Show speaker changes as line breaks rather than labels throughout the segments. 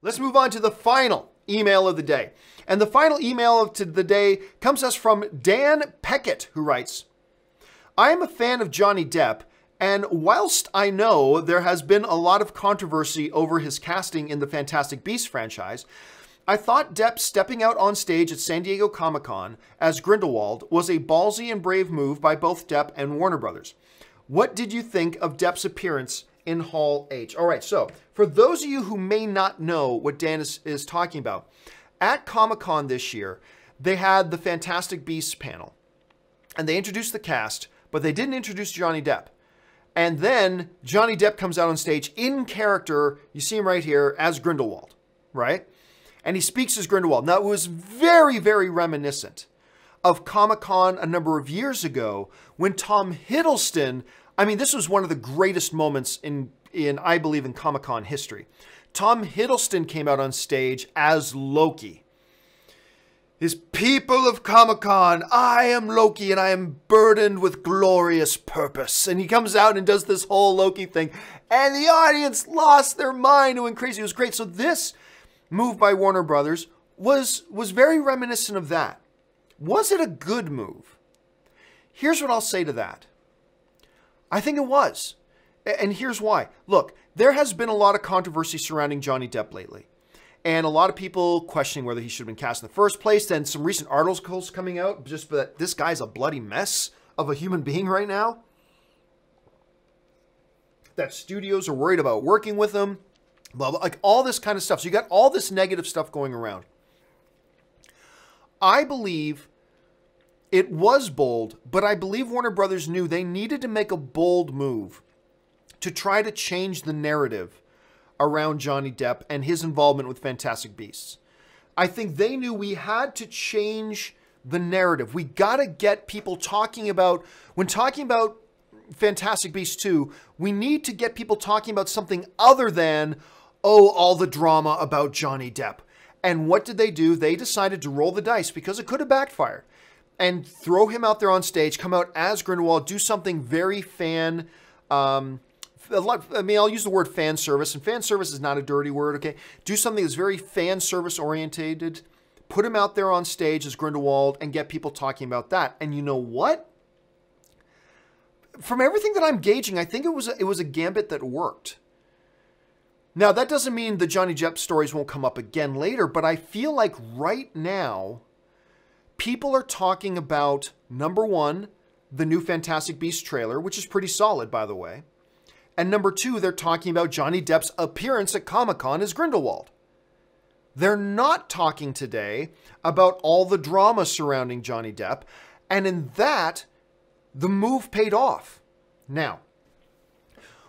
Let's move on to the final email of the day. And the final email of the day comes to us from Dan Peckett, who writes, I am a fan of Johnny Depp, and whilst I know there has been a lot of controversy over his casting in the Fantastic Beasts franchise, I thought Depp stepping out on stage at San Diego Comic-Con as Grindelwald was a ballsy and brave move by both Depp and Warner Brothers. What did you think of Depp's appearance in Hall H? All right, so for those of you who may not know what Dan is talking about, at Comic-Con this year, they had the Fantastic Beasts panel, and they introduced the cast, but they didn't introduce Johnny Depp. And then Johnny Depp comes out on stage in character, you see him right here, as Grindelwald, right? And he speaks as Grindelwald. Now, it was very, very reminiscent of Comic-Con a number of years ago when Tom Hiddleston, I mean, this was one of the greatest moments in I believe, in Comic-Con history. Tom Hiddleston came out on stage as Loki. His people of Comic-Con, I am Loki and I am burdened with glorious purpose. And he comes out and does this whole Loki thing. And the audience lost their mind. It went crazy. It was great. So this move by Warner Brothers was very reminiscent of that. Was it a good move? Here's what I'll say to that. I think it was. And here's why. Look, there has been a lot of controversy surrounding Johnny Depp lately. And a lot of people questioning whether he should have been cast in the first place. Then some recent articles coming out just that this guy's a bloody mess of a human being right now. That studios are worried about working with him. Blah, blah, like all this kind of stuff. So you got all this negative stuff going around. I believe it was bold, but I believe Warner Brothers knew they needed to make a bold move to try to change the narrative around Johnny Depp and his involvement with Fantastic Beasts. I think they knew we had to change the narrative. We got to get people talking about, when talking about Fantastic Beasts 2, we need to get people talking about something other than, oh, all the drama about Johnny Depp. And what did they do? They decided to roll the dice because it could have backfired and throw him out there on stage, come out as Grindelwald, do something very I'll use the word fan service, and fan service is not a dirty word, okay? Do something that's very fan service orientated, put him out there on stage as Grindelwald, and get people talking about that. And you know what? From everything that I'm gauging, I think it was a gambit that worked. Now, that doesn't mean the Johnny Depp stories won't come up again later, but I feel like right now, people are talking about, number one, the new Fantastic Beasts trailer, which is pretty solid, by the way. And number two, they're talking about Johnny Depp's appearance at Comic-Con as Grindelwald. They're not talking today about all the drama surrounding Johnny Depp. And in that, the move paid off. Now,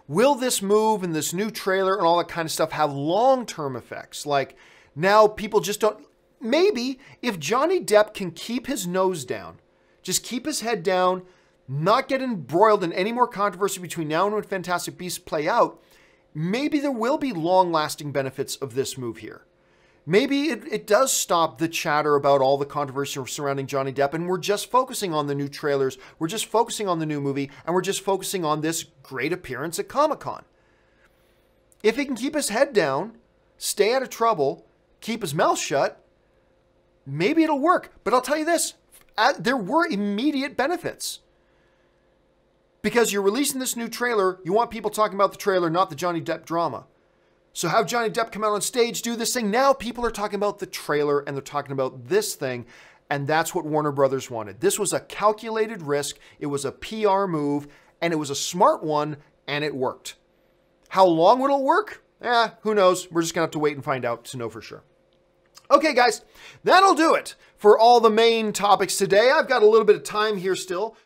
will this move and this new trailer and all that kind of stuff have long-term effects? Like, now people just don't... Maybe if Johnny Depp can keep his nose down, just keep his head down, not get embroiled in any more controversy between now and when Fantastic Beasts play out, maybe there will be long-lasting benefits of this move here. Maybe it does stop the chatter about all the controversy surrounding Johnny Depp, and we're just focusing on the new trailers, we're just focusing on the new movie, and we're just focusing on this great appearance at Comic-Con. If he can keep his head down, stay out of trouble, keep his mouth shut, maybe it'll work. But I'll tell you this, there were immediate benefits. Because you're releasing this new trailer, you want people talking about the trailer, not the Johnny Depp drama. So have Johnny Depp come out on stage, do this thing. Now people are talking about the trailer and they're talking about this thing. And that's what Warner Brothers wanted. This was a calculated risk. It was a PR move and it was a smart one and it worked. How long will it work? Who knows? We're just going to have to wait and find out to know for sure. Okay, guys, that'll do it for all the main topics today. I've got a little bit of time here still.